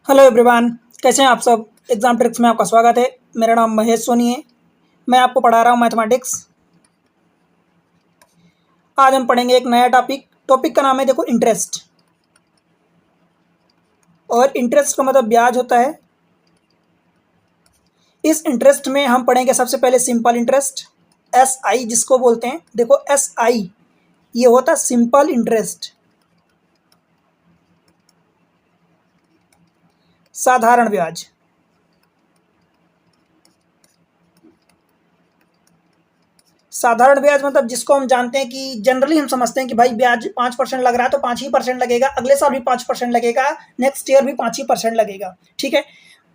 Hello everyone, कैसे हैं आप सब। एग्जाम ट्रिक्स में आपका स्वागत है। मेरा नाम महेश सोनी है। मैं आपको पढ़ा रहा हूँ मैथमेटिक्स। आज हम पढ़ेंगे एक नया टॉपिक का नाम है देखो इंटरेस्ट। और इंटरेस्ट का मतलब ब्याज होता है। इस इंटरेस्ट में हम पढ़ेंगे सबसे पहले सिंपल इंटरेस्ट, एस आई जिसको बोलते हैं। देखो एस आई ये होता है सिंपल इंटरेस्ट, साधारण ब्याज। साधारण ब्याज मतलब जिसको हम जानते हैं कि जनरली हम समझते हैं कि भाई ब्याज 5% लग रहा है तो 5% लगेगा, अगले साल भी 5% लगेगा, नेक्स्ट ईयर भी 5% लगेगा। ठीक है,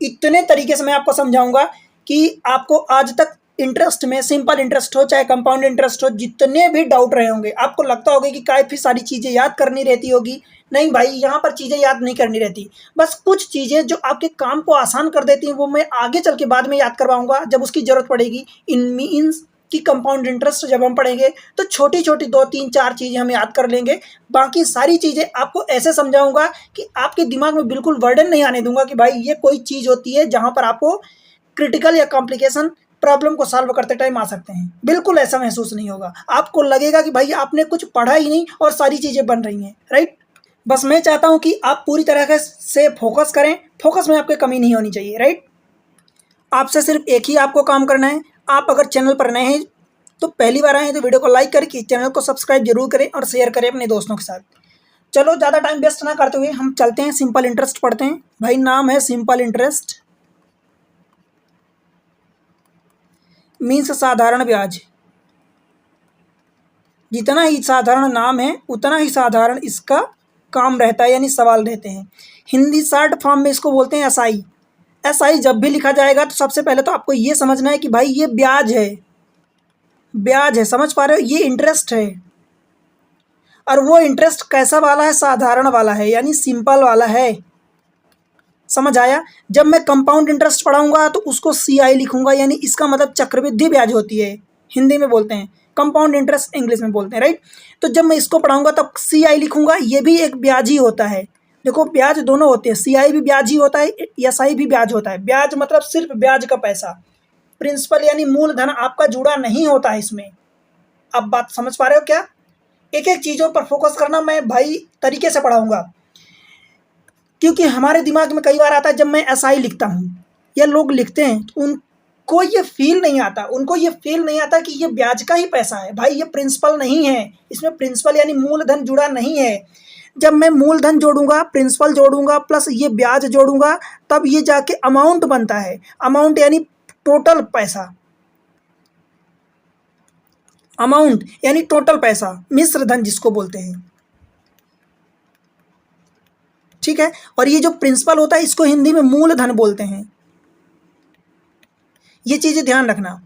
इतने तरीके से मैं आपको समझाऊंगा कि आपको आज तक इंटरेस्ट में सिंपल इंटरेस्ट हो चाहे कंपाउंड इंटरेस्ट हो, जितने भी डाउट रहे होंगे, आपको लगता होगा कि काफ़ी सारी चीज़ें याद करनी रहती होगी। नहीं भाई, यहाँ पर चीज़ें याद नहीं करनी रहती। बस कुछ चीज़ें जो आपके काम को आसान कर देती हैं वो मैं आगे चल के बाद में याद करवाऊंगा जब उसकी ज़रूरत पड़ेगी। इन मीन्स कि कंपाउंड इंटरेस्ट जब हम पढ़ेंगे तो छोटी छोटी 2 3 4 चीज़ें हम याद कर लेंगे। बाकी सारी चीज़ें आपको ऐसे समझाऊंगा कि आपके दिमाग में बिल्कुल वर्डन नहीं आने दूंगा कि भाई ये कोई चीज़ होती है जहाँ पर आपको क्रिटिकल या कॉम्प्लिकेशन प्रॉब्लम को सॉल्व करते टाइम आ सकते हैं। बिल्कुल ऐसा महसूस नहीं होगा। आपको लगेगा कि भाई आपने कुछ पढ़ा ही नहीं और सारी चीज़ें बन रही हैं। राइट। बस मैं चाहता हूँ कि आप पूरी तरह से फोकस करें। फोकस में आपके कमी नहीं होनी चाहिए। राइट। आपसे सिर्फ एक ही आपको काम करना है। आप अगर चैनल पर नए हैं तो पहली बार आए हैं तो वीडियो को लाइक करके चैनल को सब्सक्राइब जरूर करें और शेयर करें अपने दोस्तों के साथ। चलो ज़्यादा टाइम वेस्ट ना करते हुए हम चलते हैं, सिंपल इंटरेस्ट पढ़ते हैं। भाई नाम है सिंपल इंटरेस्ट, मीन्स साधारण ब्याज। जितना ही साधारण नाम है उतना ही साधारण इसका काम रहता है, यानी सवाल रहते हैं। हिंदी शॉर्ट फॉर्म में इसको बोलते हैं एसआई। एसआई जब भी लिखा जाएगा तो सबसे पहले तो आपको ये समझना है कि भाई ये ब्याज है। ब्याज है, समझ पा रहे हो, ये इंटरेस्ट है। और वो इंटरेस्ट कैसा वाला है, साधारण वाला है, यानी सिंपल वाला है। समझ आया। जब मैं कंपाउंड इंटरेस्ट पढ़ाऊंगा तो उसको सीआई लिखूंगा, यानी इसका मतलब चक्रवृद्धि ब्याज होती है, हिंदी में बोलते हैं। कंपाउंड इंटरेस्ट इंग्लिश में बोलते हैं। राइट। तो जब मैं इसको पढ़ाऊंगा तब सीआई लिखूंगा, ये भी एक ब्याज ही होता है। देखो ब्याज दोनों होते हैं, सीआई भी ब्याज ही होता है, एसआई भी ब्याज होता है। ब्याज मतलब सिर्फ ब्याज का पैसा, प्रिंसिपल यानी मूलधन आपका जुड़ा नहीं होता है इसमें। अब बात समझ पा रहे हो क्या। एक एक चीज़ों पर फोकस करना मैं भाई तरीके से पढ़ाऊंगा, क्योंकि हमारे दिमाग में कई बार आता है जब मैं एसआई लिखता हूँ या लोग लिखते हैं तो उनको ये फील नहीं आता, कि ये ब्याज का ही पैसा है। भाई ये प्रिंसिपल नहीं है, इसमें प्रिंसिपल यानी मूलधन जुड़ा नहीं है। जब मैं मूलधन जोड़ूंगा, प्रिंसिपल जोड़ूंगा प्लस ये ब्याज जोड़ूंगा तब ये जाके अमाउंट बनता है। अमाउंट यानी टोटल पैसा, अमाउंट यानी टोटल पैसा, मिश्र धन जिसको बोलते हैं। ठीक है। और ये जो प्रिंसिपल होता है इसको हिंदी में मूलधन बोलते हैं। ये चीजें ध्यान रखना।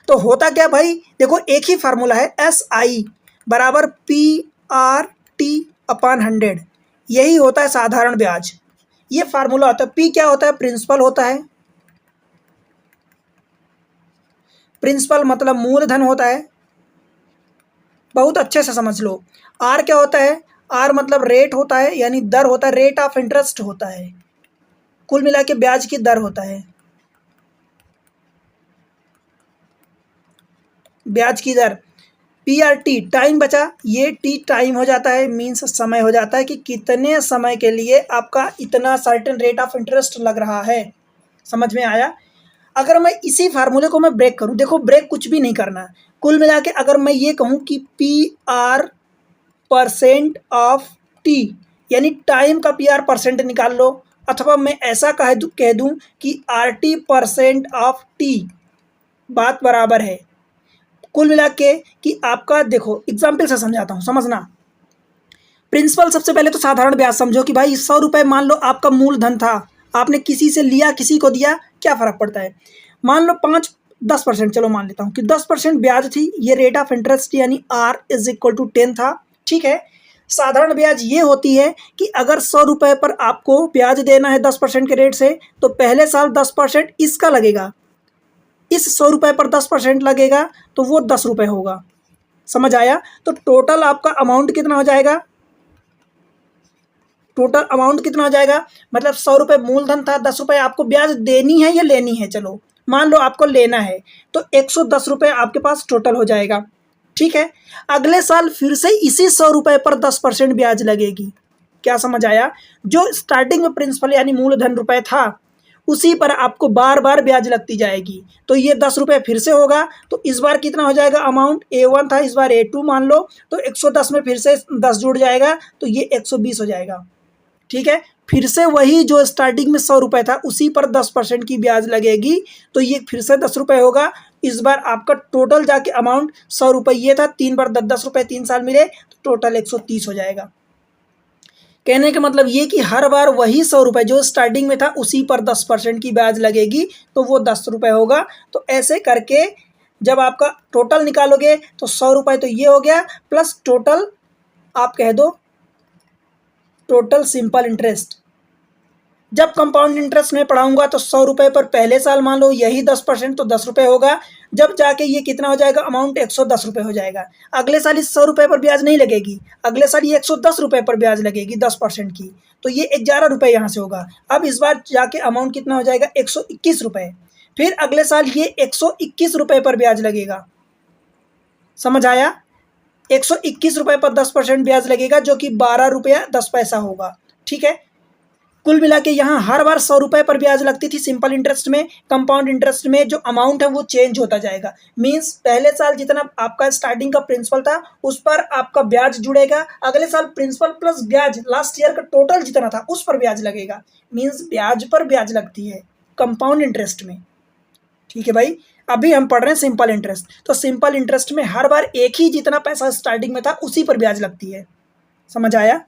तो होता क्या भाई, देखो एक ही फार्मूला है, एस आई बराबर पी आर टी अपॉन 100। यही होता है साधारण ब्याज। ये फार्मूला होता है। पी क्या होता है, प्रिंसिपल होता है। प्रिंसिपल मतलब मूलधन होता है, बहुत अच्छे से समझ लो। आर क्या होता है, आर मतलब रेट होता है, यानी दर होता है, रेट ऑफ इंटरेस्ट होता है, कुल मिला के ब्याज की दर होता है, ब्याज की दर। पी आर टी टाइम बचा, ये टी टाइम हो जाता है, मीन्स समय हो जाता है कि कितने समय के लिए आपका इतना सर्टेन रेट ऑफ इंटरेस्ट लग रहा है। समझ में आया। अगर मैं इसी फार्मूले को मैं ब्रेक करूं, देखो ब्रेक कुछ भी नहीं करना, कुल मिला के अगर मैं ये कहूं कि P R percent of T, यानी टाइम का पी आर परसेंट निकाल लो, अथवा मैं ऐसा कह दूं कि R T percent of T, बात बराबर है। कुल मिला के कि आपका, देखो एग्जाम्पल से समझाता हूँ, समझना। प्रिंसिपल सबसे पहले तो साधारण ब्याज समझो कि भाई 100 रुपये मान लो आपका मूलधन था, आपने किसी से लिया किसी को दिया, क्या फर्क पड़ता है। मान लो 10%, चलो मान लेता हूँ कि 10% ब्याज थी, ये रेट ऑफ इंटरेस्ट यानी आर इज इक्वल टू 10 था। ठीक है। साधारण ब्याज ये होती है कि अगर 100 रुपये पर आपको ब्याज देना है 10% के रेट से, तो पहले साल 10% इसका लगेगा, इस 100 रुपये पर 10% लगेगा तो वो 10 रुपये होगा। समझ आया। तो टोटल आपका अमाउंट कितना हो जाएगा, टोटल अमाउंट कितना हो जाएगा, मतलब 100 रुपये मूलधन था, 10 रुपये आपको ब्याज देनी है या लेनी है, चलो मान लो आपको लेना है, तो 110 रुपये आपके पास टोटल हो जाएगा। ठीक है, अगले साल फिर से इसी 100 रुपये पर 10% ब्याज लगेगी। क्या समझ आया? जो स्टार्टिंग में प्रिंसिपल यानी मूलधन रुपए था उसी पर आपको बार बार ब्याज लगती जाएगी। तो ये 10 रुपये फिर से होगा, तो इस बार कितना हो जाएगा अमाउंट, A1 था इस बार A2 मान लो, तो 110 में फिर से 10 जुड़ जाएगा तो ये 120 हो जाएगा। ठीक है, फिर से वही जो स्टार्टिंग में 100 रुपये था उसी पर 10% की ब्याज लगेगी, तो ये फिर से 10 रुपये होगा। इस बार आपका टोटल जाके अमाउंट 100 रुपये ये था, 3 बार 10 रुपये 3 साल मिले तो टोटल 130 हो जाएगा। कहने का मतलब ये कि हर बार वही 100 रुपये जो स्टार्टिंग में था उसी पर 10% की ब्याज लगेगी, तो वो 10 रुपये होगा। तो ऐसे करके जब आपका टोटल निकालोगे तो 100 रुपये तो ये हो गया, प्लस टोटल आप कह दो टोटल सिंपल इंटरेस्ट। जब कंपाउंड इंटरेस्ट में पढ़ाऊंगा तो 100 रुपये पर पहले साल मान लो यही 10% तो 10 रुपये होगा, जब जाके ये कितना हो जाएगा अमाउंट 110 रुपये हो जाएगा। अगले साल इस 100 रुपये पर ब्याज नहीं लगेगी, अगले साल ये 110 रुपये पर ब्याज लगेगी 10% की, तो ये 11 रुपये यहाँ से होगा। अब इस बार जाके अमाउंट कितना हो जाएगा 121 रुपये, फिर अगले साल ये 121 रुपये पर ब्याज लगेगा। समझ आया? 121 रुपये पर 10% ब्याज लगेगा जो कि 12 रुपया 10 पैसा होगा। ठीक है, कुल मिला के यहाँ हर बार 100 रुपये पर ब्याज लगती थी सिंपल इंटरेस्ट में। कंपाउंड इंटरेस्ट में जो अमाउंट है वो चेंज होता जाएगा, मींस पहले साल जितना आपका स्टार्टिंग का प्रिंसिपल था उस पर आपका ब्याज जुड़ेगा, अगले साल प्रिंसिपल प्लस ब्याज लास्ट ईयर का टोटल जितना था उस पर ब्याज लगेगा, मींस ब्याज पर ब्याज लगती है कंपाउंड इंटरेस्ट में। ठीक है भाई, अभी हम पढ़ रहे हैं सिंपल इंटरेस्ट, तो सिंपल इंटरेस्ट में हर बार एक ही जितना पैसा स्टार्टिंग में था उसी पर ब्याज लगती है। समझ आया?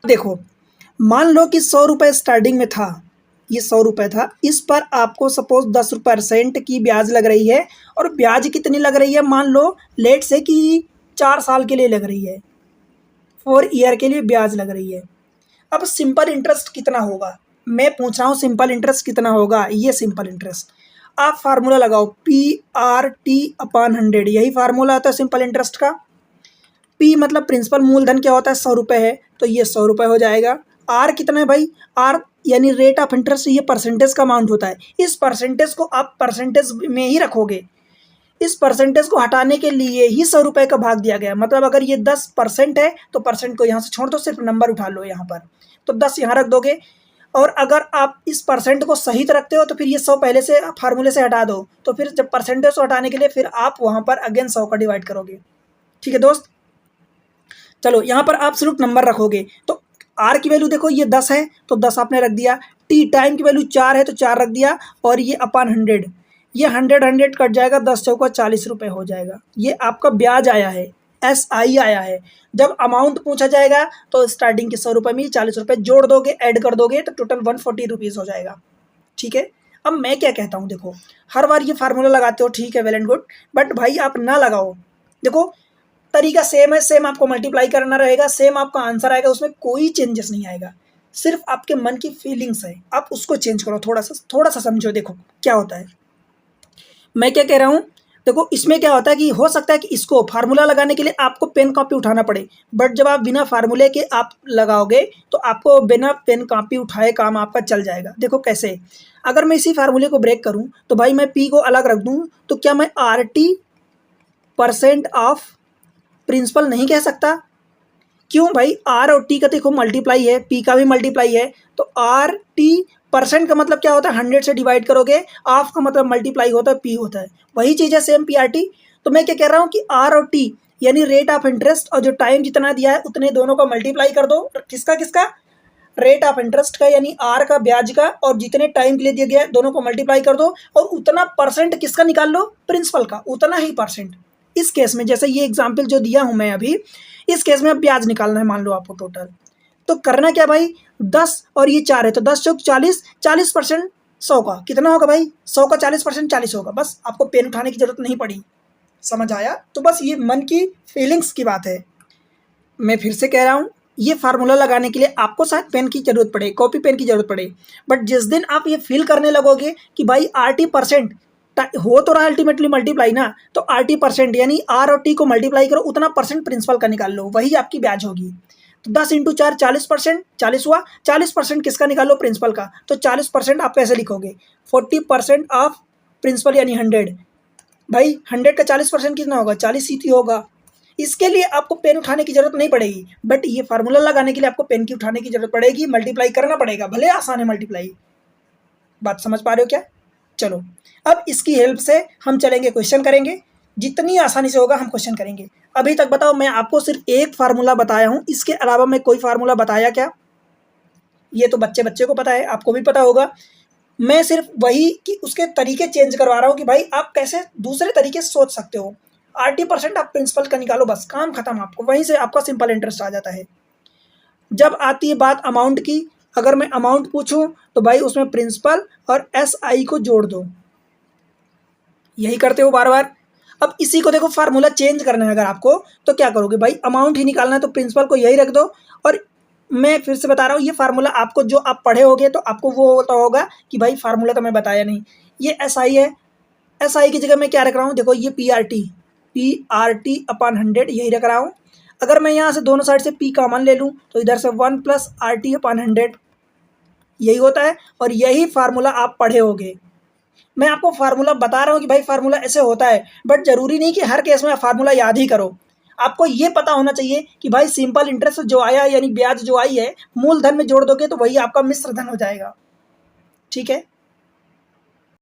देखो मान लो कि 100 रुपये स्टार्टिंग में था, ये 100 रुपये था, इस पर आपको सपोज 10% की ब्याज लग रही है, और ब्याज कितनी लग रही है मान लो लेट से कि 4 साल के लिए लग रही है, 4 ईयर के लिए ब्याज लग रही है। अब सिंपल इंटरेस्ट कितना होगा, मैं पूछ रहा हूँ सिंपल इंटरेस्ट कितना होगा। ये सिंपल इंटरेस्ट आप फार्मूला लगाओ, PRT/100, यही फार्मूला आता है सिंपल इंटरेस्ट का। P मतलब प्रिंसिपल मूलधन क्या होता है 100 रुपये है, तो ये 100 रुपये हो जाएगा। R कितना है भाई, R यानी रेट ऑफ इंटरेस्ट, ये परसेंटेज का अमाउंट होता है। इस परसेंटेज को आप परसेंटेज में ही रखोगे, इस परसेंटेज को हटाने के लिए ही 100 रुपये का भाग दिया गया। मतलब अगर ये 10% है तो परसेंट को यहाँ से छोड़ दो, सिर्फ नंबर उठा लो यहाँ पर, तो 10 यहाँ रख दोगे। और अगर आप इस परसेंट को सहित रखते हो तो फिर ये 100 पहले से फार्मूले से हटा दो, तो फिर जब परसेंटेज को हटाने के लिए फिर आप वहाँ पर अगेन 100 का डिवाइड करोगे। ठीक है दोस्त, चलो यहाँ पर आप सिर्फ नंबर रखोगे। तो R की वैल्यू देखो ये 10 है तो 10 आपने रख दिया, T टाइम की वैल्यू 4 है तो 4 रख दिया, और ये अपन 100, ये 100 कट जाएगा, 10 चौका 40 रुपये हो जाएगा। ये आपका ब्याज आया है, SI आया है। जब अमाउंट पूछा जाएगा तो स्टार्टिंग के 100 रुपये में 40 रुपये जोड़ दोगे, ऐड कर दोगे तो टोटल 140 रुपीज़ हो जाएगा। ठीक है, अब मैं क्या कहता हूँ, देखो हर बार ये फार्मूला लगाते हो, ठीक है वेल एंड गुड, बट भाई आप ना लगाओ। देखो तरीका सेम है, सेम आपको मल्टीप्लाई करना रहेगा, सेम आपका आंसर आएगा, उसमें कोई चेंजेस नहीं आएगा। सिर्फ आपके मन की फीलिंग्स है, आप उसको चेंज करो, थोड़ा सा समझो। देखो क्या होता है, मैं क्या कह रहा हूँ, देखो इसमें क्या होता है कि हो सकता है कि इसको फार्मूला लगाने के लिए आपको पेन कॉपी उठाना पड़े, बट जब आप बिना फार्मूले के आप लगाओगे तो आपको बिना पेन कॉपी उठाए काम आपका चल जाएगा। देखो कैसे, अगर मैं इसी फार्मूले को ब्रेक करूँ तो भाई मैं P को अलग रख दूँ तो क्या मैं RT% ऑफ प्रिंसिपल नहीं कह सकता? क्यों भाई, R और T का देखो मल्टीप्लाई है, P का भी मल्टीप्लाई है, तो RT% का मतलब क्या होता है 100 से डिवाइड करोगे, ऑफ का मतलब मल्टीप्लाई होता है, P होता है, वही चीज़ है सेम PRT। तो मैं क्या कह रहा हूँ कि R और T यानी रेट ऑफ इंटरेस्ट और जो टाइम जितना दिया है उतने दोनों का मल्टीप्लाई कर दो। किसका किसका, रेट ऑफ इंटरेस्ट का यानी R का ब्याज का, और जितने टाइम के लिए दिया गया है दोनों को मल्टीप्लाई कर दो, और उतना परसेंट किसका निकाल लो, प्रिंसिपल का, उतना ही परसेंट। इस केस में जैसे ये एग्जाम्पल जो दिया हूँ मैं अभी, इस केस में अब ब्याज निकालना है मान लो आपको टोटल, तो करना क्या भाई, 10 और ये 4 है तो 10 चौक 40, 40% 100 का कितना होगा भाई, 100 का 40% 40 होगा। बस आपको पेन उठाने की जरूरत नहीं पड़ी। समझ आया? तो बस ये मन की फीलिंग्स की बात है। मैं फिर से कह रहा हूँ, ये फार्मूला लगाने के लिए आपको शायद पेन की जरूरत पड़े, कॉपी पेन की जरूरत पड़े, बट जिस दिन आप ये फील करने लगोगे कि भाई RT% हो तो रहा अल्टीमेटली मल्टीप्लाई ना, तो RT% यानी R और T को मल्टीप्लाई करो, उतना परसेंट प्रिंसिपल का निकाल लो, वही आपकी ब्याज होगी। तो 10 इंटू 4 40%, 40 हुआ। 40% किसका निकालो? प्रिंसिपल का। तो 40% आप कैसे लिखोगे? 40% ऑफ प्रिंसिपल यानी 100। भाई 100 का 40% कितना होगा? 40 ही तो होगा। इसके लिए आपको पेन उठाने की जरूरत नहीं पड़ेगी, बट ये फार्मूला लगाने के लिए आपको पेन की उठाने की जरूरत पड़ेगी, मल्टीप्लाई करना पड़ेगा, भले आसान है मल्टीप्लाई। बात समझ पा रहे हो क्या? चलो अब इसकी हेल्प से हम चलेंगे, क्वेश्चन करेंगे। जितनी आसानी से होगा हम क्वेश्चन करेंगे। अभी तक बताओ, मैं आपको सिर्फ एक फार्मूला बताया हूं, इसके अलावा मैं कोई फार्मूला बताया क्या? ये तो बच्चे बच्चे को पता है, आपको भी पता होगा। मैं सिर्फ वही कि उसके तरीके चेंज करवा रहा हूँ कि भाई आप कैसे दूसरे तरीके से सोच सकते हो। 80% आप प्रिंसिपल का निकालो, बस काम खत्म। आपको वहीं से आपका सिंपल इंटरेस्ट आ जाता है। जब आती है बात अमाउंट की, अगर मैं अमाउंट पूछूं तो भाई उसमें प्रिंसिपल और SI को जोड़ दो। यही करते हो बार बार। अब इसी को देखो, फार्मूला चेंज करना है अगर आपको, तो क्या करोगे भाई? अमाउंट ही निकालना है तो प्रिंसिपल को यही रख दो। और मैं फिर से बता रहा हूँ, ये फार्मूला आपको जो आप पढ़े होगे तो आपको वो होता होगा कि भाई फार्मूला तो मैं बताया नहीं। ये SI है, SI की जगह मैं क्या रख रहा हूँ? देखो ये PRT अपॉन 100 यही रख रहा हूँ। अगर मैं यहाँ से दोनों साइड से P कॉमन ले लूँ तो इधर से 1 प्लस RT अपॉन 100 यही होता है। और यही फार्मूला आप पढ़े होगे। मैं आपको फार्मूला बता रहा हूँ कि भाई फार्मूला ऐसे होता है, बट जरूरी नहीं कि हर केस में फार्मूला याद ही करो। आपको ये पता होना चाहिए कि भाई सिंपल इंटरेस्ट जो आया यानी ब्याज जो आई है, मूलधन में जोड़ दोगे तो वही आपका मिश्र धन हो जाएगा। ठीक है,